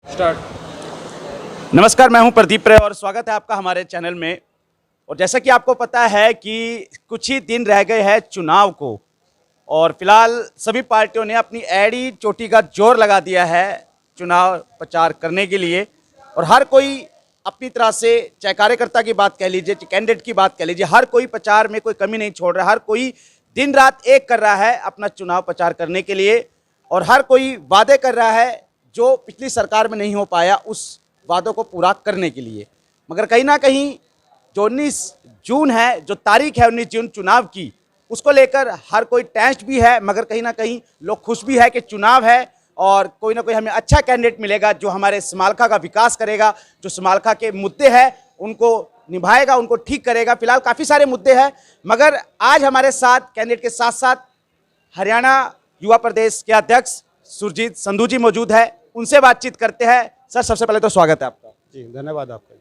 Start. नमस्कार, मैं हूं प्रदीप रे और स्वागत है आपका हमारे चैनल में। और जैसा कि आपको पता है कि कुछ ही दिन रह गए हैं चुनाव को और फिलहाल सभी पार्टियों ने अपनी एड़ी चोटी का जोर लगा दिया है चुनाव प्रचार करने के लिए। और हर कोई अपनी तरह से, चाहे कार्यकर्ता की बात कह लीजिए, चाहे कैंडिडेट की बात कह लीजिए, हर कोई प्रचार में कोई कमी नहीं छोड़ रहा है। हर कोई दिन रात एक कर रहा है अपना चुनाव प्रचार करने के लिए और हर कोई वादे कर रहा है जो पिछली सरकार में नहीं हो पाया उस वादों को पूरा करने के लिए। मगर कहीं ना कहीं जो 19 जून है, जो तारीख है 19 जून चुनाव की, उसको लेकर हर कोई टेंस्ड भी है, मगर कहीं ना कहीं लोग खुश भी है कि चुनाव है और कोई ना कोई हमें अच्छा कैंडिडेट मिलेगा जो हमारे समालखा का विकास करेगा, जो समालखा के मुद्दे हैं उनको निभाएगा, उनको ठीक करेगा। फिलहाल काफ़ी सारे मुद्दे हैं, मगर आज हमारे साथ कैंडिडेट के साथ साथ हरियाणा युवा प्रदेश के अध्यक्ष सुरजीत संधू जी मौजूद है। उनसे बातचीत करते हैं। सर, सबसे पहले तो स्वागत है आपका। जी, धन्यवाद आपका।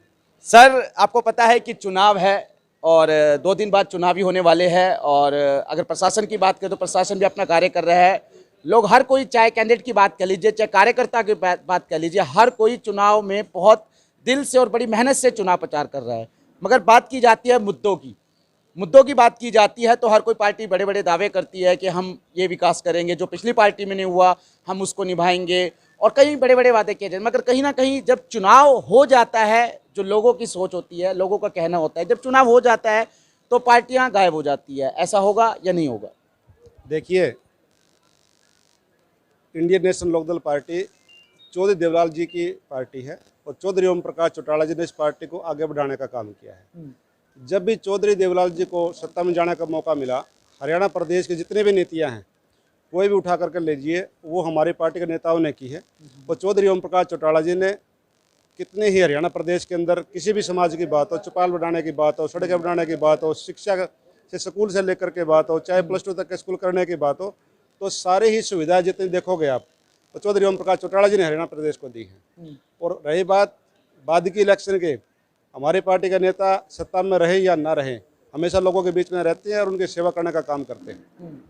सर, आपको पता है कि चुनाव है और 2 दिन बाद चुनाव भी होने वाले हैं और अगर प्रशासन की बात करें तो प्रशासन भी अपना कार्य कर रहा है। लोग, हर कोई, चाहे कैंडिडेट की बात कर लीजिए, चाहे कार्यकर्ता की बात कर लीजिए, हर कोई चुनाव में बहुत दिल से और बड़ी मेहनत से चुनाव प्रचार कर रहा है। मगर बात की जाती है मुद्दों की बात की जाती है तो हर कोई पार्टी बड़े बड़े दावे करती है कि हम ये विकास करेंगे, जो पिछली पार्टी में नहीं हुआ हम उसको निभाएंगे और कई बड़े बड़े वादे किए जाते। मगर कहीं ना कहीं जब चुनाव हो जाता है, जो लोगों की सोच होती है, लोगों का कहना होता है, जब चुनाव हो जाता है तो पार्टियां गायब हो जाती है। ऐसा होगा या नहीं होगा? देखिए, Indian National Lok Dal party Chaudhary Devlal ji की पार्टी है और चौधरी ओम प्रकाश चौटाला जी ने इस पार्टी को आगे बढ़ाने का काम किया है। जब भी चौधरी देवलाल जी को सत्ता में जाने का मौका मिला, हरियाणा प्रदेश के जितने भी नीतियां हैं कोई भी उठा करके लीजिए, वो हमारी पार्टी के नेताओं ने की है। और चौधरी ओम प्रकाश चौटाला जी ने कितने ही हरियाणा प्रदेश के अंदर किसी भी समाज की बात हो, चौपाल बढ़ाने की बात हो, सड़कें बढ़ाने की बात हो, शिक्षा से स्कूल से लेकर के बात हो, चाहे +2 तक के स्कूल करने की बात हो, तो सारी ही सुविधाएं जितनी देखोगे आप, तो चौधरी ओम प्रकाश चौटाला जी ने हरियाणा प्रदेश को दी है। और रही बात बाद की इलेक्शन के, हमारी पार्टी का नेता सत्ता में रहे या ना रहे, हमेशा लोगों के बीच में रहते हैं और उनकी सेवा करने का काम करते हैं।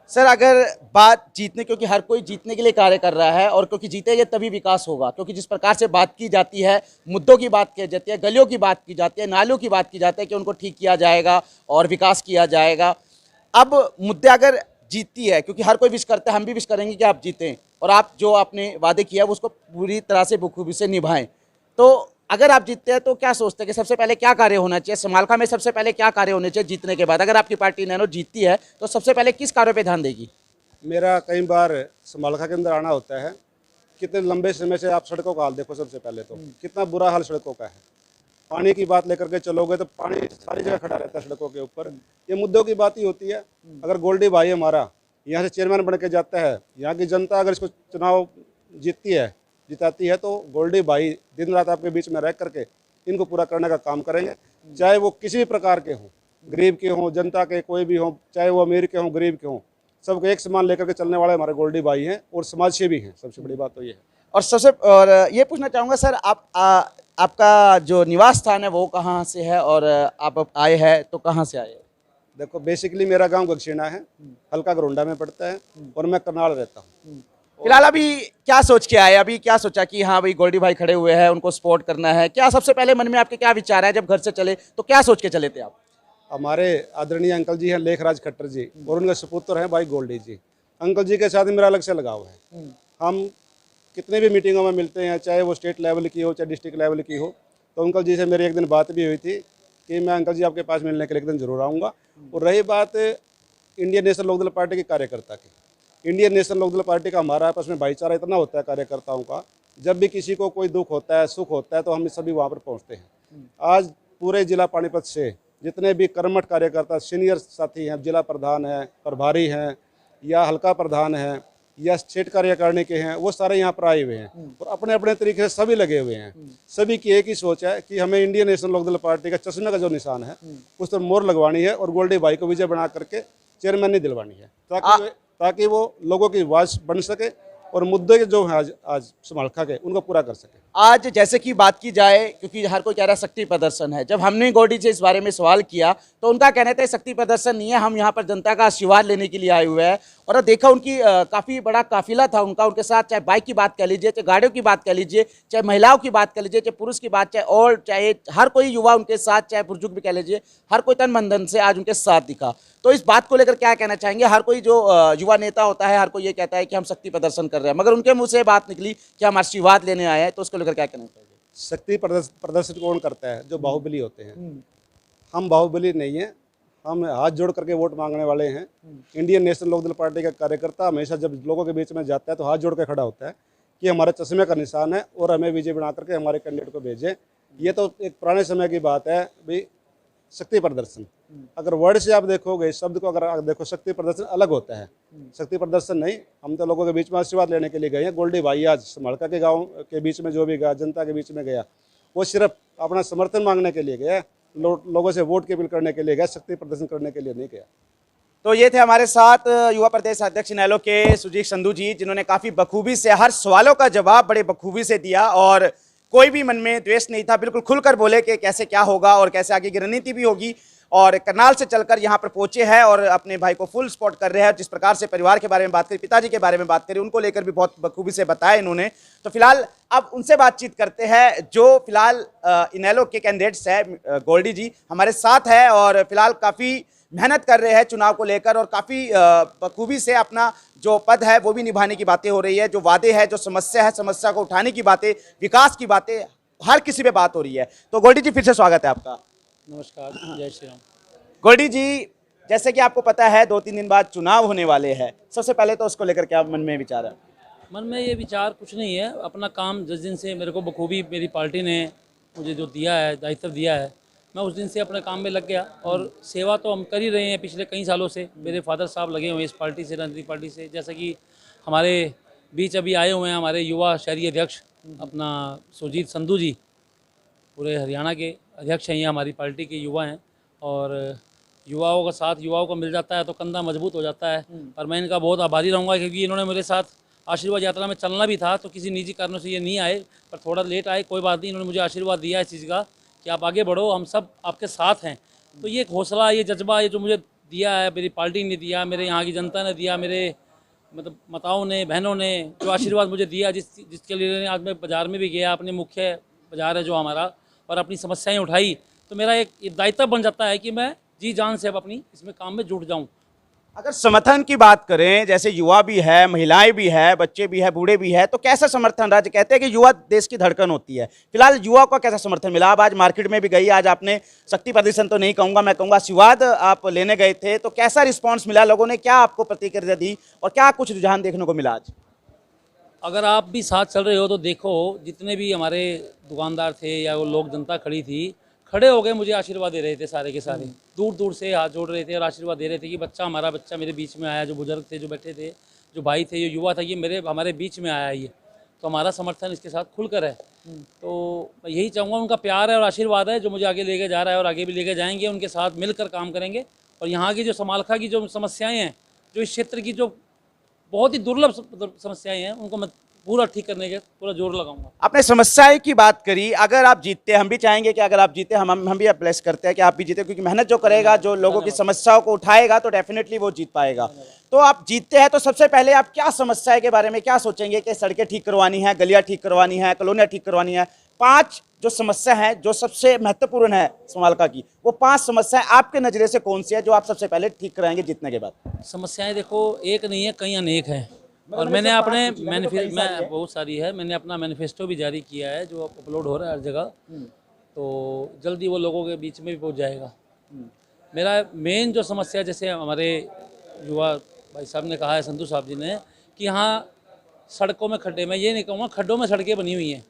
सर, अगर बात जीतने, क्योंकि हर कोई जीतने के लिए कार्य कर रहा है और क्योंकि जीतेंगे तभी विकास होगा, क्योंकि जिस प्रकार से बात की जाती है, मुद्दों की बात की जाती है, गलियों की बात की जाती है, नालियों की बात की जाती है कि उनको ठीक किया जाएगा और विकास किया जाएगा। अब मुद्दे अगर जीतती है, क्योंकि हर कोई विश करता है, हम भी विश करेंगे कि आप जीतें और आप जो आपने वादे किया है उसको पूरी तरह से बखूबी से निभाएं। तो अगर आप जीतते हैं तो क्या सोचते हैं कि सबसे पहले क्या कार्य होना चाहिए समालखा में? सबसे पहले क्या कार्य होने चाहिए जीतने के बाद? अगर आपकी पार्टी नैनो जीतती है तो सबसे पहले किस कार्यों पे ध्यान देगी? मेरा कई बार समालखा के अंदर आना होता है। कितने लंबे समय से आप सड़कों का हाल देखो। सबसे पहले तो कितना बुरा हाल सड़कों का है। पानी की बात लेकर के चलोगे तो पानी सारी जगह खड़ा रहता है सड़कों के ऊपर। ये मुद्दों की बात ही होती है। अगर गोल्डी भाई हमारा यहाँ से चेयरमैन बन के जाता है, यहाँ की जनता अगर इसको चुनाव जिताती है तो गोल्डी भाई दिन रात आपके बीच में रह करके इनको पूरा करने का काम करेंगे। चाहे वो किसी भी प्रकार के हों, गरीब के हों, जनता के कोई भी हों, चाहे वो अमीर के हों, गरीब के हों, सबको एक समान लेकर के चलने वाले हमारे गोल्डी भाई हैं और समाज सेवी हैं। सबसे बड़ी बात तो ये है। और ये पूछना चाहूँगा सर, आपका जो निवास स्थान है वो कहाँ से है और आप आए हैं तो कहाँ से आए? देखो, बेसिकली मेरा गांव गगसेना है, हल्का गरोंडा में पड़ता है और मैं करनाल रहता हूँ। फिलहाल अभी क्या सोच के आए? अभी क्या सोचा कि हाँ भाई गोल्डी भाई खड़े हुए हैं, उनको सपोर्ट करना है? क्या सबसे पहले मन में आपके क्या विचार है? जब घर से चले तो क्या सोच के चले थे आप? हमारे आदरणीय अंकल जी हैं लेखराज खट्टर जी और उनके सुपुत्र हैं भाई गोल्डी जी। अंकल जी के साथ मेरा अलग से लगाव है। हम कितने भी मीटिंगों में मिलते हैं, चाहे वो स्टेट लेवल की हो, चाहे डिस्ट्रिक्ट लेवल की हो। तो अंकल जी से मेरी एक दिन बात भी हुई थी कि मैं अंकल जी आपके पास मिलने के लिए एक दिन जरूर आऊँगा। और रही बात इंडियन नेशनल लोकदल पार्टी के कार्यकर्ता की, इंडियन नेशनल लोकदल पार्टी का हमारा आपस में भाईचारा इतना होता है कार्यकर्ताओं का। जब भी किसी को कोई दुख होता है, सुख होता है, तो हम सभी वहाँ पर पहुँचते हैं। आज पूरे जिला पानीपत से जितने भी कर्मठ कार्यकर्ता, सीनियर साथी हैं, जिला प्रधान हैं, प्रभारी हैं, या हल्का प्रधान हैं, या स्टेट कार्यकारिणी के हैं, वो सारे यहाँ पर आए हुए हैं और अपने अपने तरीके से सभी लगे हुए हैं। सभी की एक ही सोच है कि हमें इंडियन नेशनल लोकदल पार्टी का चश्मे का जो निशान है उस पर मोहर लगवानी है और गोल्डी भाई को विजय बना करके चेयरमैन नहीं दिलवानी है, ताकि वो लोगों की आवाज बन सके और मुद्दे जो हैं आज समालखा के उनको पूरा कर सके। आज जैसे कि बात की जाए, क्योंकि हर कोई कह रहा है शक्ति प्रदर्शन है, जब हमने गोल्डी से इस बारे में सवाल किया तो उनका कहना था शक्ति प्रदर्शन नहीं है, हम यहाँ पर जनता का आशीर्वाद लेने के लिए आए हुए हैं और देखा उनकी काफ़ी बड़ा काफिला था उनका, उनके साथ चाहे बाइक की बात कह लीजिए, चाहे गाड़ियों की बात कह लीजिए, चाहे महिलाओं की बात कह लीजिए, चाहे पुरुष की बात, चाहे हर कोई युवा उनके साथ, चाहे बुजुर्ग भी कह लीजिए, हर कोई तन मन धन से आज उनके साथ दिखा। तो इस बात को लेकर क्या कहना चाहेंगे? हर कोई जो युवा नेता होता है, हर कोई ये कहता है कि हम शक्ति प्रदर्शन कर रहे हैं, मगर उनके मुंह से बात निकली कि हम आशीर्वाद लेने आए हैं, तो उसको लेकर क्या कहना चाहिए? शक्ति प्रदर्शन कौन करता है? जो बाहुबली होते हैं। हम बाहुबली नहीं है, हम हाथ जोड़ करके वोट मांगने वाले हैं। इंडियन नेशनल लोकदल पार्टी का कार्यकर्ता हमेशा जब लोगों के बीच में जाता है तो हाथ जोड़ के खड़ा होता है कि हमारे चश्मे का निशान है और हमें विजय बना करके हमारे कैंडिडेट को भेजें। ये तो एक पुराने समय की बात है भाई, शक्ति प्रदर्शन। अगर वर्ड से आप देखोगे, शब्द को अगर आप देखो, शक्ति प्रदर्शन अलग होता है। शक्ति प्रदर्शन नहीं, हम तो लोगों के बीच में आशीर्वाद लेने के लिए गए हैं। गोल्डी भाई आज समड़का के गाँव के बीच में जो भी गया, जनता के बीच में गया, वो सिर्फ अपना समर्थन मांगने के लिए गया, लोगों से वोट की अपील करने के लिए गया, शक्ति प्रदर्शन करने के लिए नहीं गया। तो ये थे हमारे साथ युवा प्रदेश अध्यक्ष इनेलो के सुजीत संधू जी, जिन्होंने काफ़ी बखूबी से हर सवालों का जवाब बड़े बखूबी से दिया और कोई भी मन में द्वेष नहीं था। बिल्कुल खुलकर बोले कि कैसे क्या होगा और कैसे आगे की रणनीति भी होगी, और करनाल से चलकर यहाँ पर पहुंचे हैं और अपने भाई को फुल सपोर्ट कर रहे हैं। जिस प्रकार से परिवार के बारे में बात करी, पिताजी के बारे में बात करी, उनको लेकर भी बहुत बखूबी से बताया इन्होंने। तो फिलहाल अब उनसे बातचीत करते हैं जो फिलहाल इनेलो के कैंडिडेट्स है। गोल्डी जी हमारे साथ है और फिलहाल काफ़ी मेहनत कर रहे हैं चुनाव को लेकर और काफ़ी बखूबी से अपना जो पद है वो भी निभाने की बातें हो रही है। जो वादे है, जो समस्या है, समस्या को उठाने की बातें, विकास की बातें, हर किसी पे बात हो रही है। तो गोल्डी जी फिर से स्वागत है आपका। नमस्कार, जय श्री राम। गोल्डी जी, जैसे कि आपको पता है 2-3 दिन बाद चुनाव होने वाले हैं, सबसे पहले तो उसको लेकर क्या मन में विचार है? मन में ये विचार कुछ नहीं है, अपना काम जिस दिन से मेरे को बखूबी मेरी पार्टी ने मुझे जो दिया है, दायित्व दिया है, मैं उस दिन से अपने काम में लग गया। और सेवा तो हम कर ही रहे हैं पिछले कई सालों से। मेरे फादर साहब लगे हुए हैं इस पार्टी से, राजनीतिक पार्टी से। जैसा कि हमारे बीच अभी आए हुए हैं हमारे युवा शहरी अध्यक्ष अपना सुजीत संधू जी, पूरे हरियाणा के अध्यक्ष हैं, ये हमारी पार्टी के युवा हैं। और युवाओं का साथ युवाओं को मिल जाता है तो कंधा मजबूत हो जाता है। और मैं इनका बहुत आभारी रहूँगा क्योंकि इन्होंने मेरे साथ आशीर्वाद यात्रा में चलना भी था, तो किसी निजी कारणों से ये नहीं आए, पर थोड़ा लेट आए, कोई बात नहीं। इन्होंने मुझे आशीर्वाद दिया इस चीज़ का कि आप आगे बढ़ो, हम सब आपके साथ हैं। तो ये एक हौसला, ये जज्बा, ये जो मुझे दिया है, मेरी पार्टी ने दिया, मेरे यहाँ की जनता ने दिया, मेरे मतलब माताओं ने, बहनों ने जो आशीर्वाद मुझे दिया, जिसके लिए आज मैं बाज़ार में भी गया, अपने मुख्य बाज़ार है जो हमारा, और अपनी समस्याएं उठाई, तो मेरा एक दायित्व बन जाता है कि मैं जी जान से अब अपनी इसमें काम में जुट जाऊं। अगर समर्थन की बात करें, जैसे युवा भी है, महिलाएं भी है, बच्चे भी है, बूढ़े भी है, तो कैसा समर्थन रहा? कहते हैं कि युवा देश की धड़कन होती है। फिलहाल युवा को कैसा समर्थन मिला? अब आज मार्केट में भी गई, आज आपने शक्ति प्रदर्शन तो नहीं कहूँगा, मैं कहूँगा आशीर्वाद आप लेने गए थे, तो कैसा रिस्पॉन्स मिला? लोगों ने क्या आपको प्रतिक्रिया दी और क्या कुछ रुझान देखने को मिला आज? अगर आप भी साथ चल रहे हो तो देखो, जितने भी हमारे दुकानदार थे या वो लोग जनता खड़ी थी, खड़े हो गए मुझे आशीर्वाद दे रहे थे। सारे के सारे दूर दूर से हाथ जोड़ रहे थे और आशीर्वाद दे रहे थे कि बच्चा, हमारा बच्चा मेरे बीच में आया। जो बुजुर्ग थे, जो बैठे थे, जो भाई थे, जो युवा था, ये हमारे बीच में आया। ये तो हमारा समर्थन इसके साथ खुलकर है। तो मैं यही चाहूँगा, उनका प्यार है और आशीर्वाद है जो मुझे आगे लेके जा रहा है और आगे भी लेके जाएंगे। उनके साथ मिलकर काम करेंगे और यहाँ की जो समालखा की जो समस्याएँ हैं, जो इस क्षेत्र की जो बहुत ही दुर्लभ समस्याएँ हैं, उनको मैं पूरा ठीक करने के पूरा जोर लगाऊंगा। आपने समस्याएं की बात करी, अगर आप जीतते, हम भी चाहेंगे कि अगर आप जीते, हम भी अप्लाई करते हैं कि आप भी जीते, क्योंकि मेहनत जो करेगा, जो लोगों की समस्याओं को उठाएगा, तो डेफिनेटली वो जीत पाएगा। तो आप जीतते हैं तो सबसे पहले आप क्या समस्याएं के बारे में क्या सोचेंगे कि सड़कें ठीक करवानी है, गलियां ठीक करवानी है, कॉलोनियां ठीक करवानी है? 5 जो समस्या है, जो सबसे महत्वपूर्ण है समालखा की, वो 5 समस्याएं आपके नजरिए से कौन सी है जो आप सबसे पहले ठीक कराएंगे जीतने के बाद? समस्याएं देखो, एक नहीं है, कई अनेक हैं। और मैंने अपने बहुत सारी है, मैंने अपना मैनिफेस्टो भी जारी किया है जो अपलोड हो रहा है हर जगह, तो जल्दी वो लोगों के बीच में भी पहुंच जाएगा। मेरा मेन जो समस्या, जैसे हमारे युवा भाई साहब ने कहा है, संधू साहब जी ने, कि यहाँ सड़कों में खड्डे, मैं ये नहीं कहूँगा, खड्डों में सड़कें बनी हुई हैं।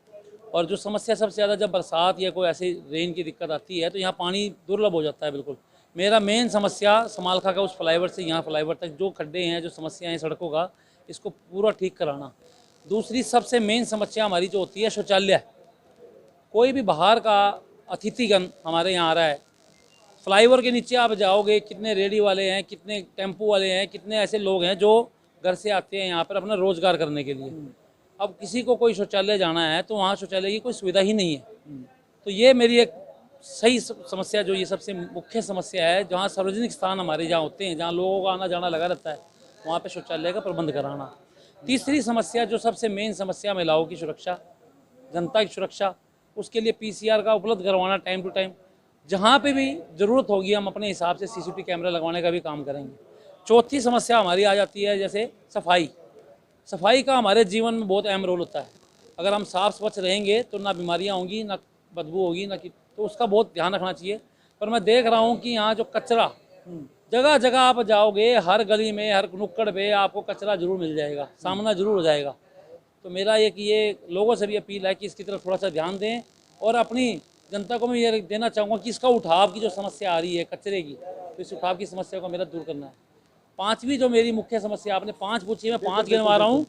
और जो समस्या सबसे ज़्यादा, जब बरसात या कोई ऐसी रेन की दिक्कत आती है तो यहाँ पानी दुर्लभ हो जाता है। बिल्कुल मेरा मेन समस्या समालखा का उस फ्लाईओवर से यहाँ फ्लाईओवर तक जो खड्डे हैं, जो समस्याएँ हैं सड़कों का, इसको पूरा ठीक कराना। दूसरी सबसे मेन समस्या हमारी जो होती है शौचालय। कोई भी बाहर का अतिथिगण हमारे यहाँ आ रहा है, फ्लाईओवर के नीचे आप जाओगे, कितने रेडी वाले हैं, कितने टेम्पो वाले हैं, कितने ऐसे लोग हैं जो घर से आते हैं यहाँ पर अपना रोजगार करने के लिए। अब किसी को कोई शौचालय जाना है तो वहाँ शौचालय की कोई सुविधा ही नहीं है। तो ये मेरी एक सही समस्या, जो ये सबसे मुख्य समस्या है, जहाँ सार्वजनिक स्थान हमारे जहाँ होते हैं, जहाँ लोगों का आना जाना लगा रहता है, वहाँ पे शौचालय का प्रबंध कराना। तीसरी समस्या जो सबसे मेन समस्या, महिलाओं की सुरक्षा, जनता की सुरक्षा, उसके लिए PCR का उपलब्ध करवाना टाइम टू टाइम। जहाँ पे भी ज़रूरत होगी हम अपने हिसाब से CCTV कैमरा लगवाने का भी काम करेंगे। चौथी समस्या हमारी आ जाती है जैसे सफाई। सफाई का हमारे जीवन में बहुत अहम रोल होता है। अगर हम साफ़ स्वच्छ रहेंगे तो ना बीमारियाँ होंगी, ना बदबू होगी, ना कि, तो उसका बहुत ध्यान रखना चाहिए। पर मैं देख रहा हूँ कि यहाँ जो कचरा, जगह जगह आप जाओगे, हर गली में, हर नुक्कड़ पे आपको कचरा जरूर मिल जाएगा, सामना जरूर हो जाएगा। तो मेरा ये लोगों से भी अपील है कि इसकी तरफ थोड़ा सा ध्यान दें, और अपनी जनता को मैं ये देना चाहूँगा कि इसका उठाव की जो समस्या आ रही है कचरे की, तो इस उठाव की समस्या को मेरा दूर करना है। पांचवी जो मेरी मुख्य समस्या, आपने 5 पूछी, मैं 5 गिनवा रहा हूँ,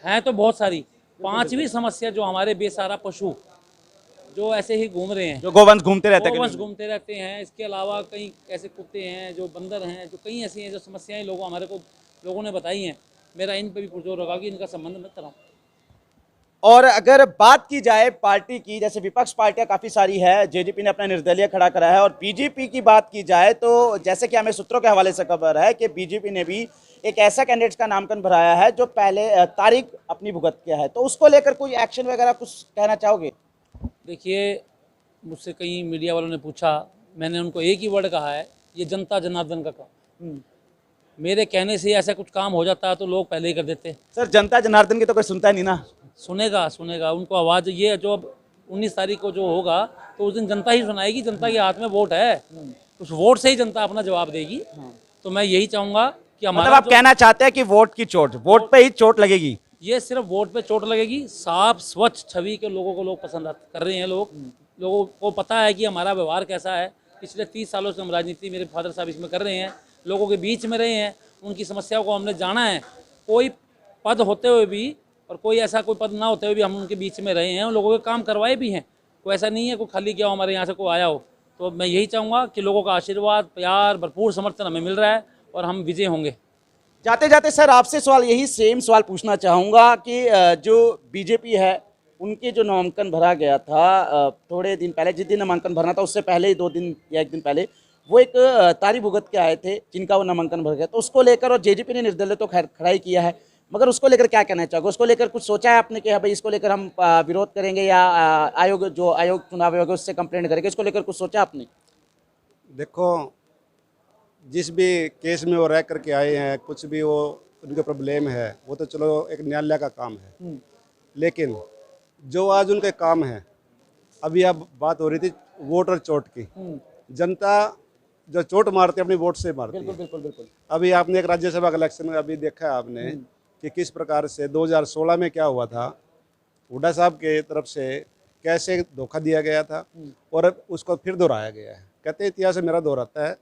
हैं तो बहुत सारी। पांचवी समस्या जो हमारे बेसहारा पशु जो ऐसे ही घूम रहे हैं, जो गोवंश घूमते रहते हैं गोवंश घूमते रहते हैं, इसके अलावा कई ऐसे कुत्ते हैं, जो बंदर हैं, जो कई ऐसी हैं जो समस्याएं लोगों ने बताई हैं। मेरा इन पर भी पुरजोर होगा कि इनका संबंध मत कराऊं। और अगर बात की जाए पार्टी की, जैसे विपक्ष पार्टियां काफ़ी सारी है, जेजेपी ने अपना निर्दलीय खड़ा करा है, और बीजेपी की बात की जाए तो जैसे कि हमें सूत्रों के हवाले से खबर है कि बीजेपी ने भी एक ऐसा कैंडिडेट का नामांकन भराया है जो पहले तारीख अपनी भुगत किया है, तो उसको लेकर कोई एक्शन वगैरह कुछ कहना चाहोगे? देखिए, मुझसे कई मीडिया वालों ने पूछा, मैंने उनको एक ही वर्ड कहा है, ये जनता जनार्दन का काम। मेरे कहने से ऐसा कुछ काम हो जाता है तो लोग पहले ही कर देते। सर, जनता जनार्दन की तो कोई सुनता नहीं ना। सुनेगा उनको आवाज़, ये जो अब 19 तारीख को जो होगा तो उस दिन जनता ही सुनाएगी। जनता के हाथ में वोट है, उस वोट से ही जनता अपना जवाब देगी। तो मैं यही चाहूँगा कि मतलब हमारा आप कहना चाहते हैं कि वोट की चोट, वोट पे ही चोट लगेगी? ये सिर्फ वोट पे चोट लगेगी। साफ स्वच्छ छवि के लोगों को लोग पसंद कर रहे हैं। लोगों को पता है कि हमारा व्यवहार कैसा है। पिछले 30 सालों से हम राजनीति, मेरे फादर साहब इसमें कर रहे हैं, लोगों के बीच में रहे हैं, उनकी समस्याओं को हमने जाना है। कोई पद होते हुए भी और कोई ऐसा कोई पद ना होते हुए भी हम उनके बीच में रहे हैं और लोगों के काम करवाए भी हैं। कोई ऐसा नहीं है कोई खाली गया हो हमारे यहाँ से कोई आया हो। तो मैं यही चाहूँगा कि लोगों का आशीर्वाद, प्यार, भरपूर समर्थन हमें मिल रहा है और हम विजय होंगे। जाते जाते सर आपसे सवाल, यही सेम सवाल पूछना चाहूँगा कि जो बीजेपी है उनके जो नामांकन भरा गया था थोड़े दिन पहले, जिस दिन नामांकन भरना था उससे पहले ही 2 दिन या 1 दिन पहले वो एक तारीख भुगत के आए थे जिनका वो नामांकन भर गया, तो उसको लेकर, और जेजेपी ने निर्दलीय तो खड़ा ही किया है, मगर उसको लेकर क्या कहना चाहोगे? उसको लेकर कुछ सोचा है आपने कि हाँ भाई इसको लेकर हम विरोध करेंगे या आयोग चुनाव आयोग उससे कंप्लेंट करेंगे, इसको लेकर कुछ सोचा आपने? देखो, जिस भी केस में वो रह करके आए हैं, कुछ भी वो उनका प्रॉब्लम है, वो तो चलो एक न्यायालय का काम है, लेकिन जो आज उनके काम है, अभी अब बात हो रही थी वोट और चोट की। जनता जो चोट मारती है अपनी वोट से मारती है। बिल्कुल। अभी आपने एक राज्यसभा का इलेक्शन अभी देखा है आपने कि किस प्रकार से 2016 में क्या हुआ था, हुड्डा साहब के तरफ से कैसे धोखा दिया गया था और उसको फिर दोहराया गया है। कहते हैं इतिहास से मेरा दोहराता है,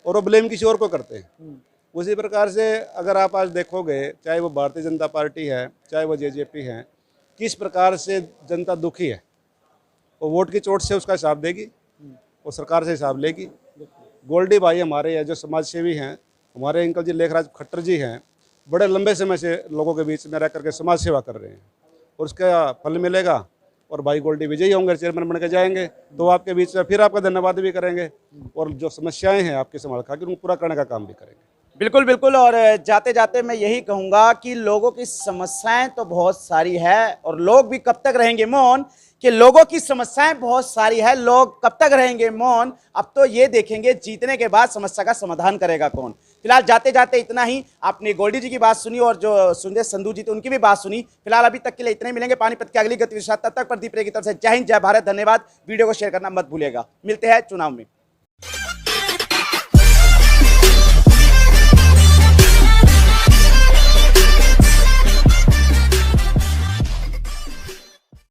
और वो ब्लेम किसी और को करते हैं। उसी प्रकार से अगर आप आज देखोगे, चाहे वो भारतीय जनता पार्टी है, चाहे वो जेजेपी है, किस प्रकार से जनता दुखी है, वो वोट की चोट से उसका हिसाब देगी, वो सरकार से हिसाब लेगी। गोल्डी भाई हमारे हैं जो समाज सेवी हैं, हमारे अंकल जी लेखराज खट्टर जी हैं, बड़े लंबे समय से लोगों के बीच में रह करके समाज सेवा कर रहे हैं, और उसका फल मिलेगा। और भाई गोल्डी विजयी होंगे, चेयरमैन बन के जाएंगे, तो आपके बीच में फिर आपका धन्यवाद भी करेंगे, और जो समस्याएं हैं आपकी संभाल कर उनको पूरा करने का काम भी करेंगे। बिल्कुल बिल्कुल। और जाते जाते मैं यही कहूँगा कि लोगों की समस्याएं तो बहुत सारी है, और लोग भी कब तक रहेंगे मौन कि लोगों की समस्याएं बहुत सारी है, लोग कब तक रहेंगे मौन, अब तो ये देखेंगे जीतने के बाद समस्या का समाधान करेगा कौन। फिलहाल जाते जाते इतना ही। आपने गोल्डी जी की बात सुनी और जो सुंदर संधू जी थे उनकी भी बात सुनी। फिलहाल अभी तक के लिए इतने मिलेंगे पानीपत की अगली गतिविधि, तब तक प्रदीप रे की तरफ से जय हिंद, जय भारत, धन्यवाद। वीडियो को शेयर करना मत भूलिएगा। मिलते हैं चुनाव में।